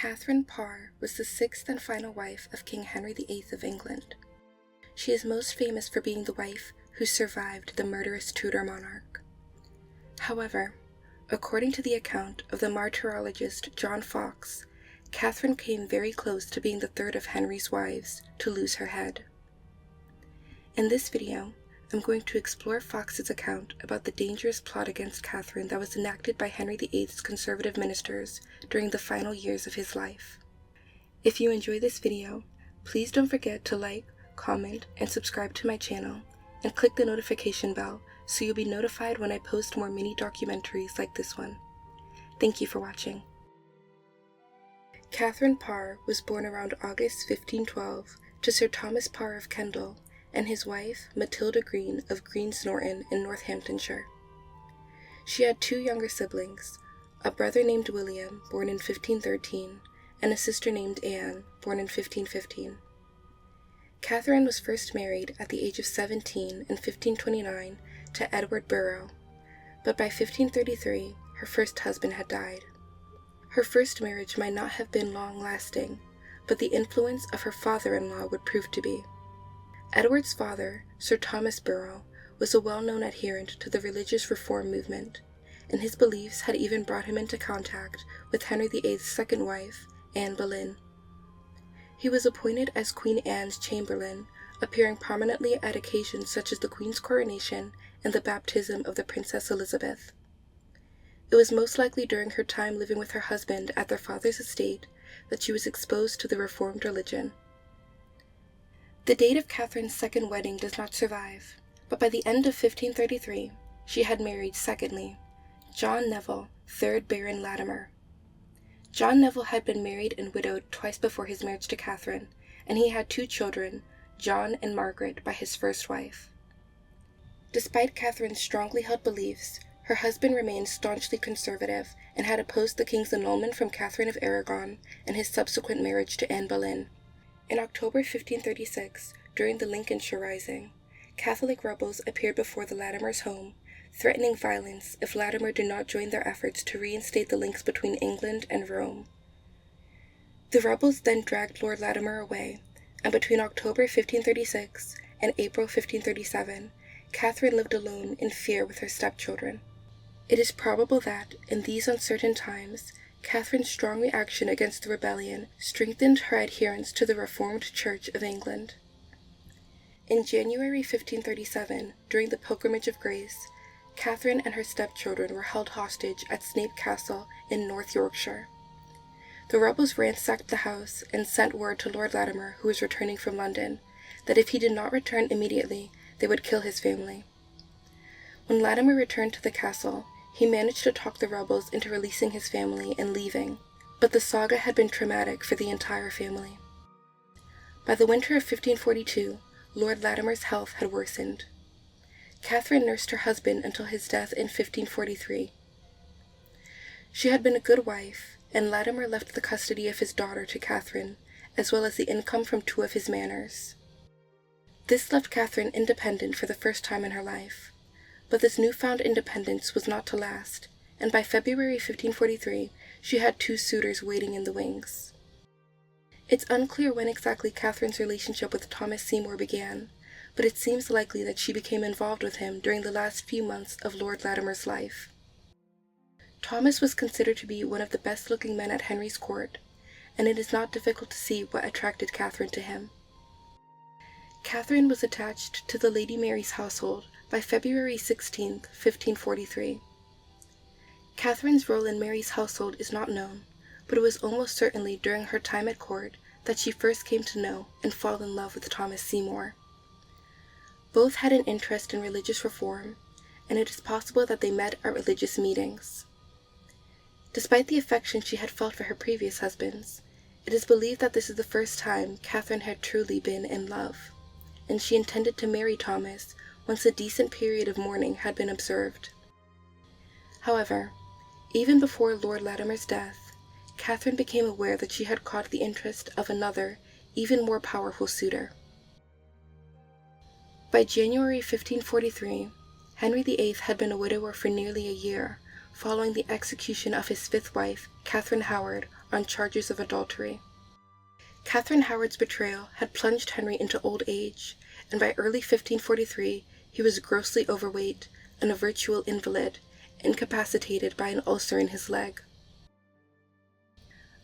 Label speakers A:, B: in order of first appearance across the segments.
A: Catherine Parr was the sixth and final wife of King Henry VIII of England. She is most famous for being the wife who survived the murderous Tudor monarch. However, according to the account of the martyrologist John Foxe, Catherine came very close to being the third of Henry's wives to lose her head. In this video, I'm going to explore Foxe's account about the dangerous plot against Catherine that was enacted by Henry VIII's conservative ministers during the final years of his life. If you enjoy this video, please don't forget to like, comment, and subscribe to my channel, and click the notification bell so you'll be notified when I post more mini documentaries like this one. Thank you for watching. Catherine Parr was born around August 1512 to Sir Thomas Parr of Kendal and his wife Matilda Green of Greens Norton in Northamptonshire. She had two younger siblings, a brother named William, born in 1513, and a sister named Anne, born in 1515. Catherine was first married at the age of 17 in 1529 to Edward Burrough, but by 1533 her first husband had died. Her first marriage might not have been long-lasting, but the influence of her father-in-law would prove to be. Edward's father, Sir Thomas Burrough, was a well-known adherent to the religious reform movement, and his beliefs had even brought him into contact with Henry VIII's second wife, Anne Boleyn. He was appointed as Queen Anne's chamberlain, appearing prominently at occasions such as the Queen's coronation and the baptism of the Princess Elizabeth. It was most likely during her time living with her husband at their father's estate that she was exposed to the Reformed religion. The date of Catherine's second wedding does not survive, but by the end of 1533, she had married secondly, John Neville, 3rd Baron Latimer. John Neville had been married and widowed twice before his marriage to Catherine, and he had two children, John and Margaret, by his first wife. Despite Catherine's strongly held beliefs, her husband remained staunchly conservative and had opposed the king's annulment from Catherine of Aragon and his subsequent marriage to Anne Boleyn. In October 1536, during the Lincolnshire Rising, Catholic rebels appeared before the Latimers' home, threatening violence if Latimer did not join their efforts to reinstate the links between England and Rome. The rebels then dragged Lord Latimer away, and between October 1536 and April 1537, Catherine lived alone in fear with her stepchildren. It is probable that, in these uncertain times, Catherine's strong reaction against the rebellion strengthened her adherence to the Reformed Church of England. In January 1537, during the Pilgrimage of Grace, Catherine and her stepchildren were held hostage at Snape Castle in North Yorkshire. The rebels ransacked the house and sent word to Lord Latimer, who was returning from London, that if he did not return immediately, they would kill his family. When Latimer returned to the castle, he managed to talk the rebels into releasing his family and leaving, but the saga had been traumatic for the entire family. By the winter of 1542, Lord Latimer's health had worsened. Catherine nursed her husband until his death in 1543. She had been a good wife, and Latimer left the custody of his daughter to Catherine, as well as the income from two of his manors. This left Catherine independent for the first time in her life. But this newfound independence was not to last, and by February 1543, she had two suitors waiting in the wings. It's unclear when exactly Catherine's relationship with Thomas Seymour began, but it seems likely that she became involved with him during the last few months of Lord Latimer's life. Thomas was considered to be one of the best-looking men at Henry's court, and it is not difficult to see what attracted Catherine to him. Catherine was attached to the Lady Mary's household by February 16, 1543. Catherine's role in Mary's household is not known, but it was almost certainly during her time at court that she first came to know and fall in love with Thomas Seymour. Both had an interest in religious reform, and it is possible that they met at religious meetings. Despite the affection she had felt for her previous husbands, it is believed that this is the first time Catherine had truly been in love, and she intended to marry Thomas once a decent period of mourning had been observed. However, even before Lord Latimer's death, Catherine became aware that she had caught the interest of another, even more powerful suitor. By January 1543, Henry VIII had been a widower for nearly a year, following the execution of his fifth wife, Catherine Howard, on charges of adultery. Catherine Howard's betrayal had plunged Henry into old age, and by early 1543 he was grossly overweight and a virtual invalid, incapacitated by an ulcer in his leg.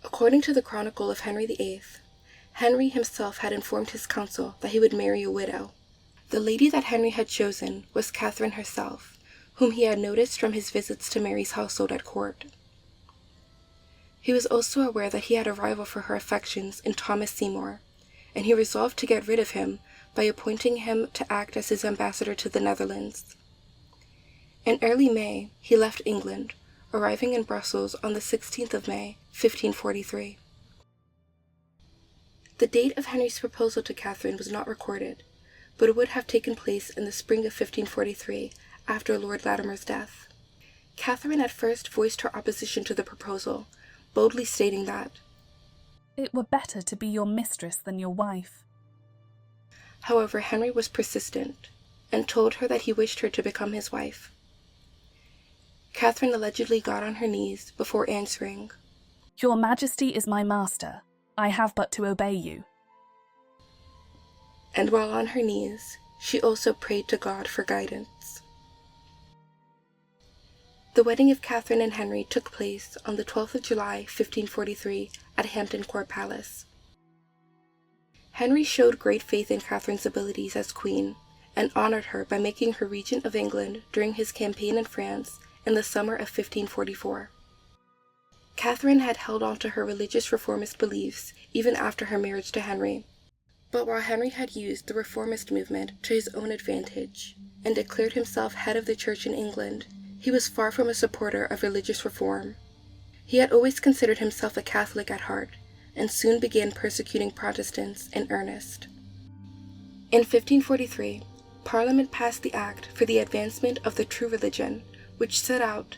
A: According to the Chronicle of Henry VIII, Henry himself had informed his council that he would marry a widow. The lady that Henry had chosen was Catherine herself, whom he had noticed from his visits to Mary's household at court. He was also aware that he had a rival for her affections in Thomas Seymour, and he resolved to get rid of him by appointing him to act as his ambassador to the Netherlands. In early May, he left England, arriving in Brussels on the 16th of May, 1543. The date of Henry's proposal to Catherine was not recorded, but it would have taken place in the spring of 1543, after Lord Latimer's death. Catherine at first voiced her opposition to the proposal, boldly stating that
B: it were better to be your mistress than your wife.
A: However, Henry was persistent, and told her that he wished her to become his wife. Catherine allegedly got on her knees before answering,
B: "Your Majesty is my master. I have but to obey you."
A: And while on her knees, she also prayed to God for guidance. The wedding of Catherine and Henry took place on the 12th of July, 1543, at Hampton Court Palace. Henry showed great faith in Catherine's abilities as queen, and honored her by making her regent of England during his campaign in France in the summer of 1544. Catherine had held on to her religious reformist beliefs even after her marriage to Henry, but while Henry had used the reformist movement to his own advantage and declared himself head of the church in England, he was far from a supporter of religious reform. He had always considered himself a Catholic at heart, and soon began persecuting Protestants in earnest. In 1543, Parliament passed the Act for the Advancement of the True Religion, which set out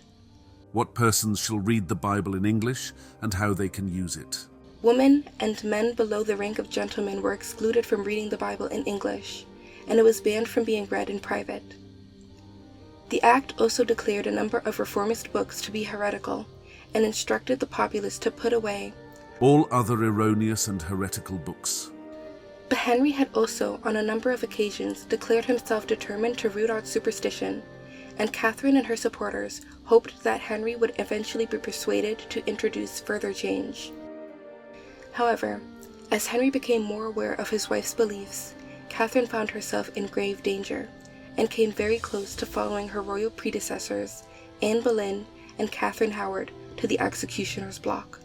C: what persons shall read the Bible in English and how they can use it.
A: Women and men below the rank of gentlemen were excluded from reading the Bible in English, and it was banned from being read in private. The Act also declared a number of reformist books to be heretical, and instructed the populace to put away
C: all other erroneous and heretical books.
A: But Henry had also, on a number of occasions, declared himself determined to root out superstition, and Catherine and her supporters hoped that Henry would eventually be persuaded to introduce further change. However, as Henry became more aware of his wife's beliefs, Catherine found herself in grave danger, and came very close to following her royal predecessors, Anne Boleyn and Catherine Howard, to the executioner's block.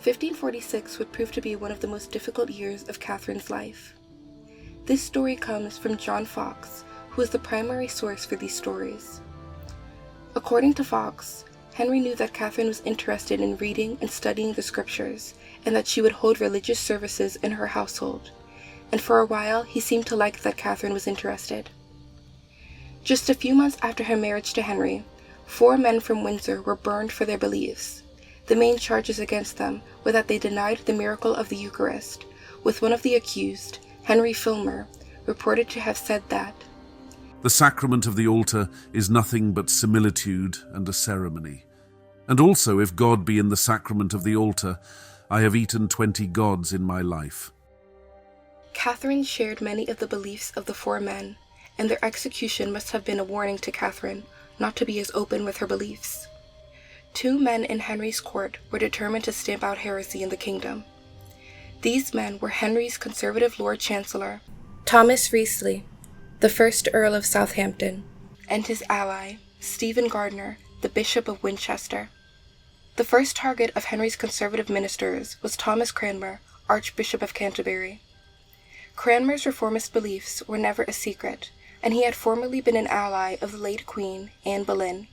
A: 1546 would prove to be one of the most difficult years of Catherine's life. This story comes from John Foxe, who is the primary source for these stories. According to Foxe, Henry knew that Catherine was interested in reading and studying the scriptures, and that she would hold religious services in her household, and for a while he seemed to like that Catherine was interested. Just a few months after her marriage to Henry, 4 men from Windsor were burned for their beliefs. The main charges against them were that they denied the miracle of the Eucharist, with one of the accused, Henry Filmer, reported to have said that
C: the sacrament of the altar is nothing but similitude and a ceremony. And also, if God be in the sacrament of the altar, I have eaten 20 gods in my life.
A: Catherine shared many of the beliefs of the 4 men, and their execution must have been a warning to Catherine not to be as open with her beliefs. 2 men in Henry's court were determined to stamp out heresy in the kingdom. These men were Henry's conservative Lord Chancellor, Thomas Wriothesley, the 1st Earl of Southampton, and his ally, Stephen Gardiner, the Bishop of Winchester. The first target of Henry's conservative ministers was Thomas Cranmer, Archbishop of Canterbury. Cranmer's reformist beliefs were never a secret, and he had formerly been an ally of the late Queen, Anne Boleyn.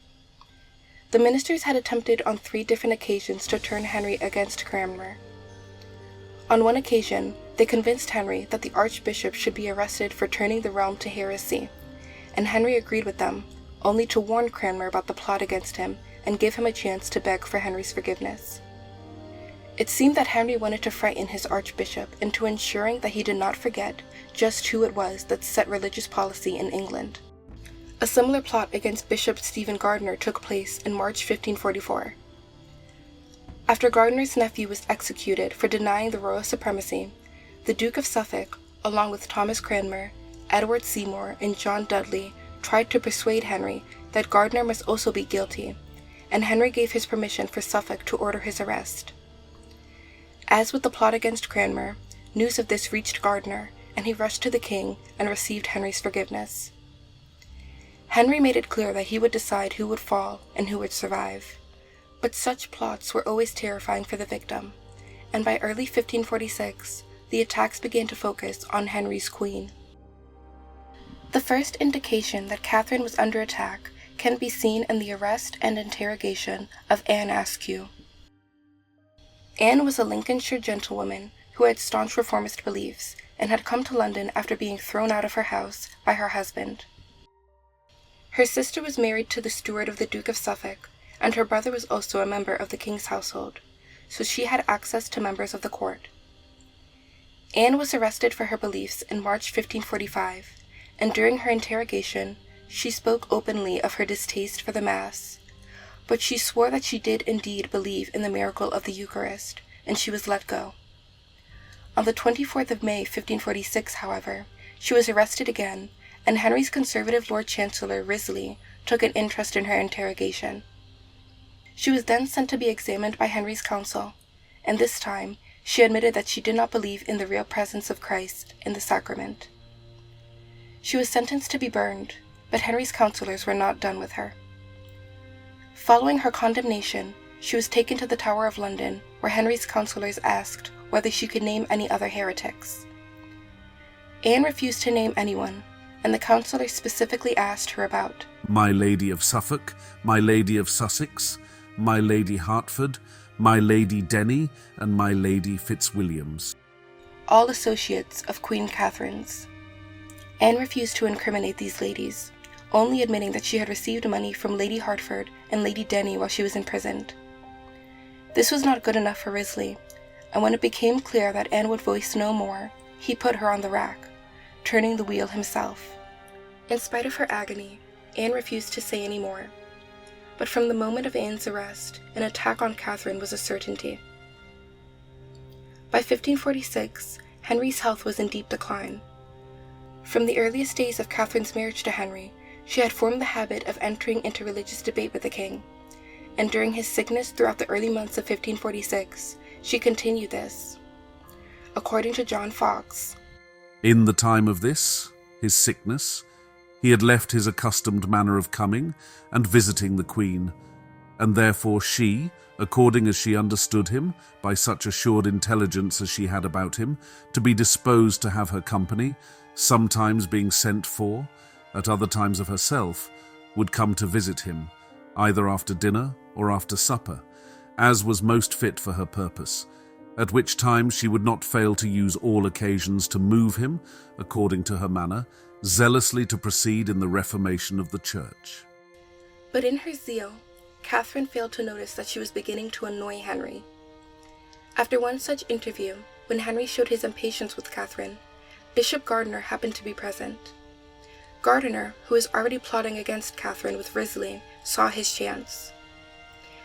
A: The ministers had attempted on 3 different occasions to turn Henry against Cranmer. On one occasion, they convinced Henry that the Archbishop should be arrested for turning the realm to heresy, and Henry agreed with them, only to warn Cranmer about the plot against him and give him a chance to beg for Henry's forgiveness. It seemed that Henry wanted to frighten his Archbishop into ensuring that he did not forget just who it was that set religious policy in England. A similar plot against Bishop Stephen Gardiner took place in March 1544. After Gardiner's nephew was executed for denying the royal supremacy, the Duke of Suffolk, along with Thomas Cranmer, Edward Seymour, and John Dudley, tried to persuade Henry that Gardiner must also be guilty, and Henry gave his permission for Suffolk to order his arrest. As with the plot against Cranmer, news of this reached Gardiner, and he rushed to the king and received Henry's forgiveness. Henry made it clear that he would decide who would fall and who would survive. But such plots were always terrifying for the victim, and by early 1546, the attacks began to focus on Henry's queen. The first indication that Catherine was under attack can be seen in the arrest and interrogation of Anne Askew. Anne was a Lincolnshire gentlewoman who had staunch reformist beliefs and had come to London after being thrown out of her house by her husband. Her sister was married to the steward of the Duke of Suffolk, and her brother was also a member of the king's household, so she had access to members of the court. Anne was arrested for her beliefs in March 1545, and during her interrogation, she spoke openly of her distaste for the Mass, but she swore that she did indeed believe in the miracle of the Eucharist, and she was let go. On the 24th of May 1546, however, she was arrested again, and Henry's conservative Lord Chancellor Wriothesley took an interest in her interrogation. She was then sent to be examined by Henry's council, and this time she admitted that she did not believe in the real presence of Christ in the sacrament. She was sentenced to be burned, but Henry's counselors were not done with her. Following her condemnation, she was taken to the Tower of London, where Henry's counselors asked whether she could name any other heretics. Anne refused to name anyone, and the counselors specifically asked her about
C: My Lady of Suffolk, My Lady of Sussex, My Lady Hertford, My Lady Denny, and My Lady Fitzwilliams,
A: all associates of Queen Catherine's. Anne refused to incriminate these ladies, only admitting that she had received money from Lady Hertford and Lady Denny while she was imprisoned. This was not good enough for Wriothesley, and when it became clear that Anne would voice no more, he put her on the rack, turning the wheel himself. In spite of her agony, Anne refused to say any more. But from the moment of Anne's arrest, an attack on Catherine was a certainty. By 1546, Henry's health was in deep decline. From the earliest days of Catherine's marriage to Henry, she had formed the habit of entering into religious debate with the king, and during his sickness throughout the early months of 1546, she continued this. According to John Foxe,
C: In the time of this, his sickness, he had left his accustomed manner of coming and visiting the Queen, and therefore she, according as she understood him, by such assured intelligence as she had about him, to be disposed to have her company, sometimes being sent for, at other times of herself, would come to visit him, either after dinner or after supper, as was most fit for her purpose, at which time she would not fail to use all occasions to move him, according to her manner, zealously to proceed in the reformation of the Church.
A: But in her zeal, Catherine failed to notice that she was beginning to annoy Henry. After one such interview, when Henry showed his impatience with Catherine, Bishop Gardiner happened to be present. Gardiner, who was already plotting against Catherine with Wriothesley, saw his chance.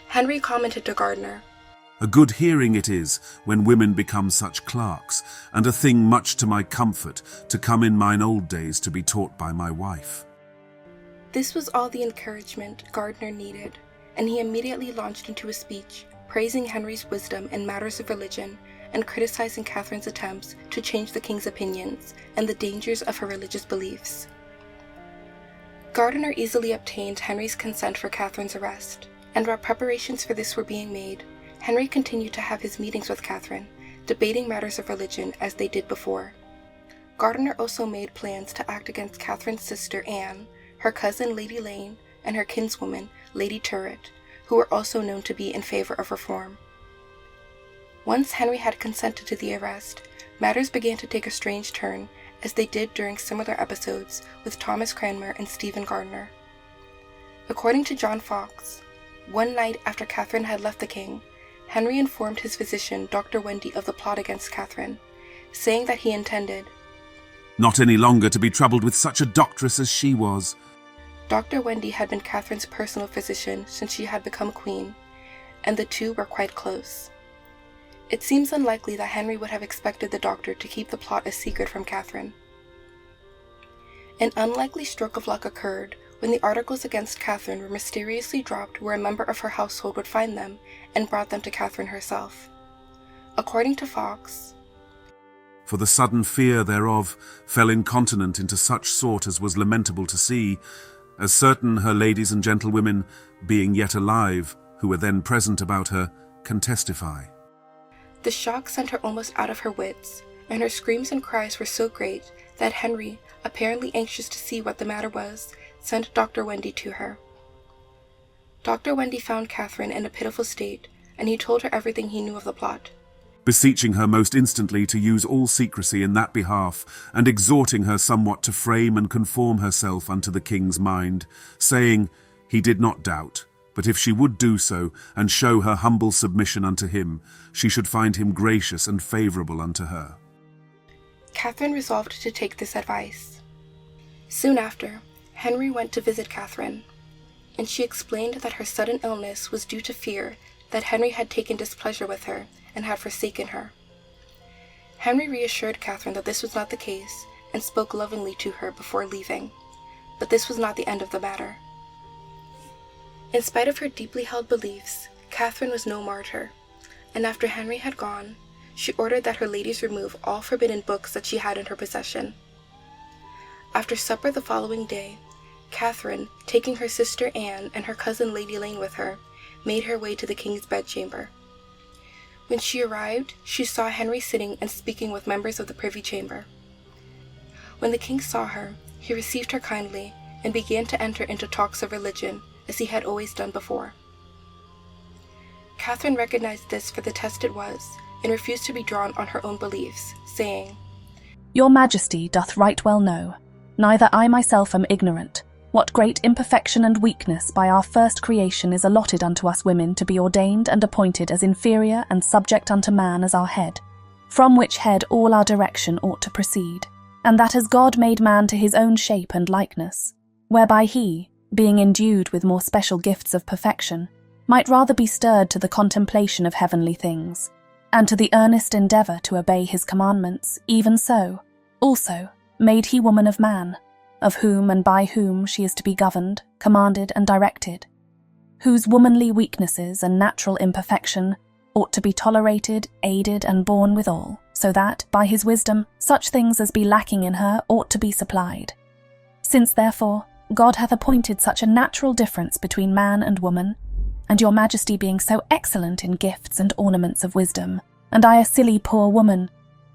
A: Henry commented to Gardiner,
C: A good hearing it is when women become such clerks, and a thing much to my comfort to come in mine old days to be taught by my wife.
A: This was all the encouragement Gardiner needed, and he immediately launched into a speech praising Henry's wisdom in matters of religion and criticizing Catherine's attempts to change the king's opinions and the dangers of her religious beliefs. Gardiner easily obtained Henry's consent for Catherine's arrest, and while preparations for this were being made, Henry continued to have his meetings with Catherine, debating matters of religion as they did before. Gardiner also made plans to act against Catherine's sister Anne, her cousin Lady Lane, and her kinswoman Lady Turret, who were also known to be in favor of reform. Once Henry had consented to the arrest, matters began to take a strange turn, as they did during similar episodes with Thomas Cranmer and Stephen Gardiner. According to John Foxe, one night after Catherine had left the king, Henry informed his physician, Dr. Wendy, of the plot against Catherine, saying that he intended
C: Not any longer to be troubled with such a doctress as she was.
A: Dr. Wendy had been Catherine's personal physician since she had become queen, and the two were quite close. It seems unlikely that Henry would have expected the doctor to keep the plot a secret from Catherine. An unlikely stroke of luck occurred when the articles against Catherine were mysteriously dropped where a member of her household would find them and brought them to Catherine herself. According to Foxe,
C: "For the sudden fear thereof fell incontinent into such sort as was lamentable to see, as certain her ladies and gentlewomen, being yet alive, who were then present about her, can testify."
A: the shock sent her almost out of her wits, and her screams and cries were so great that Henry, apparently anxious to see what the matter was, sent Dr. Wendy to her. Dr. Wendy found Catherine in a pitiful state, and he told her everything he knew of the plot.
C: Beseeching her most instantly to use all secrecy in that behalf, and exhorting her somewhat to frame and conform herself unto the king's mind, saying, he did not doubt, but if she would do so, and show her humble submission unto him, she should find him gracious and favourable unto her.
A: Catherine resolved to take this advice. Soon after, Henry went to visit Catherine, and she explained that her sudden illness was due to fear that Henry had taken displeasure with her and had forsaken her. Henry reassured Catherine that this was not the case and spoke lovingly to her before leaving, but this was not the end of the matter. In spite of her deeply held beliefs, Catherine was no martyr, and after Henry had gone, she ordered that her ladies remove all forbidden books that she had in her possession. After supper the following day, Catherine, taking her sister Anne and her cousin Lady Lane with her, made her way to the king's bedchamber. When she arrived, she saw Henry sitting and speaking with members of the privy chamber. When the king saw her, he received her kindly and began to enter into talks of religion, as he had always done before. Catherine recognized this for the test it was, and refused to be drawn on her own beliefs, saying,
B: Your Majesty doth right well know, neither I myself am ignorant, what great imperfection and weakness by our first creation is allotted unto us women to be ordained and appointed as inferior and subject unto man as our head, from which head all our direction ought to proceed, and that as God made man to his own shape and likeness, whereby he, being endued with more special gifts of perfection, might rather be stirred to the contemplation of heavenly things, and to the earnest endeavour to obey his commandments, even so, also, made he woman of man, of whom and by whom she is to be governed, commanded, and directed, whose womanly weaknesses and natural imperfection ought to be tolerated, aided, and borne withal, so that, by his wisdom, such things as be lacking in her ought to be supplied. Since, therefore, God hath appointed such a natural difference between man and woman, and your Majesty being so excellent in gifts and ornaments of wisdom, and I a silly poor woman,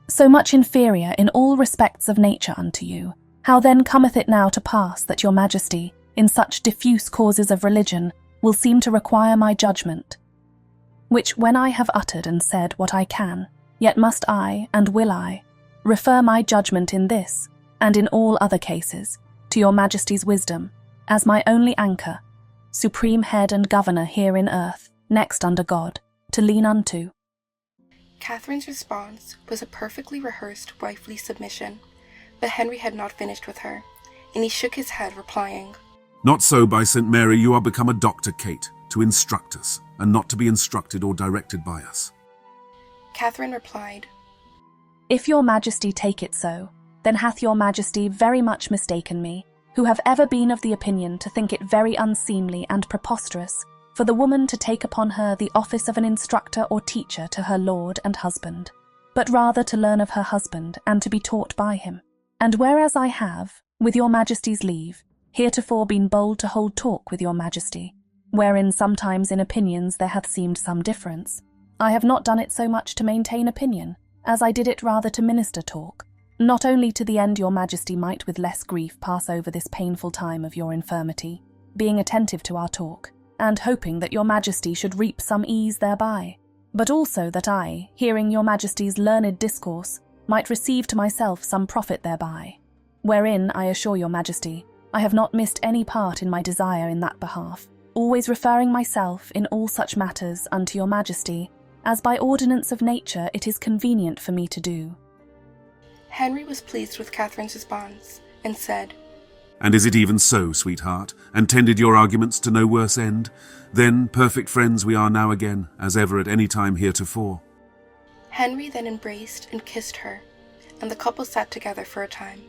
B: so much inferior in all respects of nature unto you, how then cometh it now to pass that your Majesty, in such diffuse causes of religion, will seem to require my judgment? Which when I have uttered and said what I can, yet must I, and will I, refer my judgment in this, and in all other cases, to your Majesty's wisdom, as my only anchor, supreme head and governor here in earth, next under God, to lean unto.
A: Catherine's response was a perfectly rehearsed wifely submission, but Henry had not finished with her, and he shook his head, replying,
C: Not so, by St. Mary, you are become a doctor, Kate, to instruct us, and not to be instructed or directed by us.
A: Catherine replied,
B: If your Majesty take it so, then hath your Majesty very much mistaken me, who have ever been of the opinion to think it very unseemly and preposterous for the woman to take upon her the office of an instructor or teacher to her lord and husband, but rather to learn of her husband and to be taught by him. And whereas I have, with your Majesty's leave, heretofore been bold to hold talk with your Majesty, wherein sometimes in opinions there hath seemed some difference, I have not done it so much to maintain opinion, as I did it rather to minister talk, not only to the end your Majesty might with less grief pass over this painful time of your infirmity, being attentive to our talk, and hoping that your Majesty should reap some ease thereby, but also that I, hearing your Majesty's learned discourse, might receive to myself some profit thereby, wherein, I assure your Majesty, I have not missed any part in my desire in that behalf, always referring myself in all such matters unto your Majesty, as by ordinance of nature it is convenient for me to do.
A: Henry was pleased with Catherine's response, and said,
C: And is it even so, sweetheart, and tended your arguments to no worse end? Then perfect friends we are now again, as ever at any time heretofore.
A: Henry then embraced and kissed her, and the couple sat together for a time.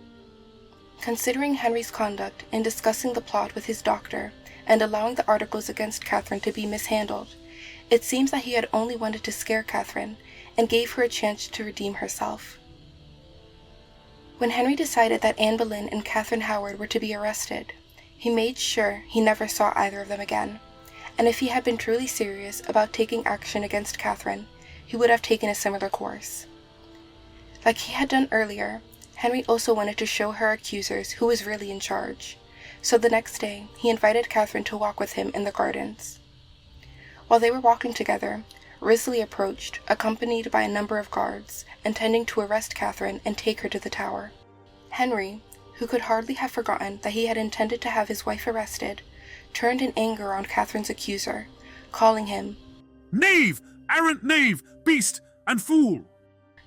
A: Considering Henry's conduct in discussing the plot with his doctor and allowing the articles against Catherine to be mishandled, it seems that he had only wanted to scare Catherine and gave her a chance to redeem herself. When Henry decided that Anne Boleyn and Catherine Howard were to be arrested, he made sure he never saw either of them again, and if he had been truly serious about taking action against Catherine, he would have taken a similar course. Like he had done earlier, Henry also wanted to show her accusers who was really in charge, so the next day he invited Catherine to walk with him in the gardens. While they were walking together, Risley approached, accompanied by a number of guards, intending to arrest Catherine and take her to the Tower. Henry, who could hardly have forgotten that he had intended to have his wife arrested, turned in anger on Catherine's accuser, calling him
C: Knave! Arrant knave! Beast! And fool!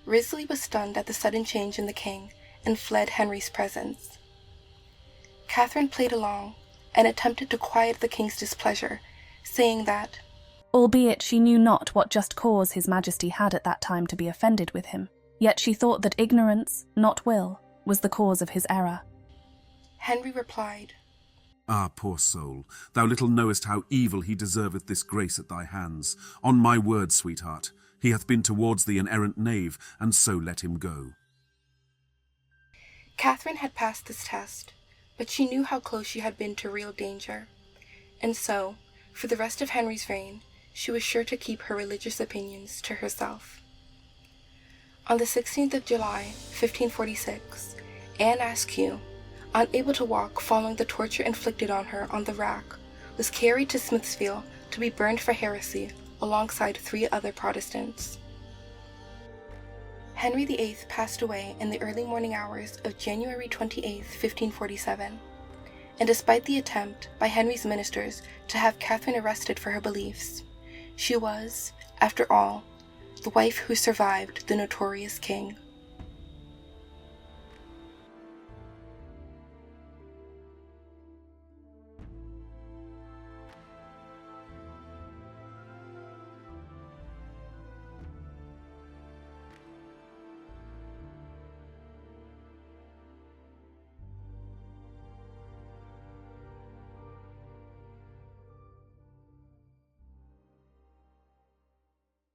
A: Risley was stunned at the sudden change in the king and fled Henry's presence. Catherine played along and attempted to quiet the king's displeasure, saying that,
B: albeit she knew not what just cause his majesty had at that time to be offended with him, yet she thought that ignorance, not will, was the cause of his error.
A: Henry replied,
C: Ah, poor soul, thou little knowest how evil he deserveth this grace at thy hands. On my word, sweetheart, he hath been towards thee an errant knave, and so let him go.
A: Catherine had passed this test, but she knew how close she had been to real danger, and so, for the rest of Henry's reign, she was sure to keep her religious opinions to herself. On the 16th of July, 1546, Anne Askew, unable to walk following the torture inflicted on her on the rack, was carried to Smithfield to be burned for heresy alongside 3 other Protestants. Henry VIII passed away in the early morning hours of January 28, 1547, and despite the attempt by Henry's ministers to have Catherine arrested for her beliefs, she was, after all, the wife who survived the notorious king.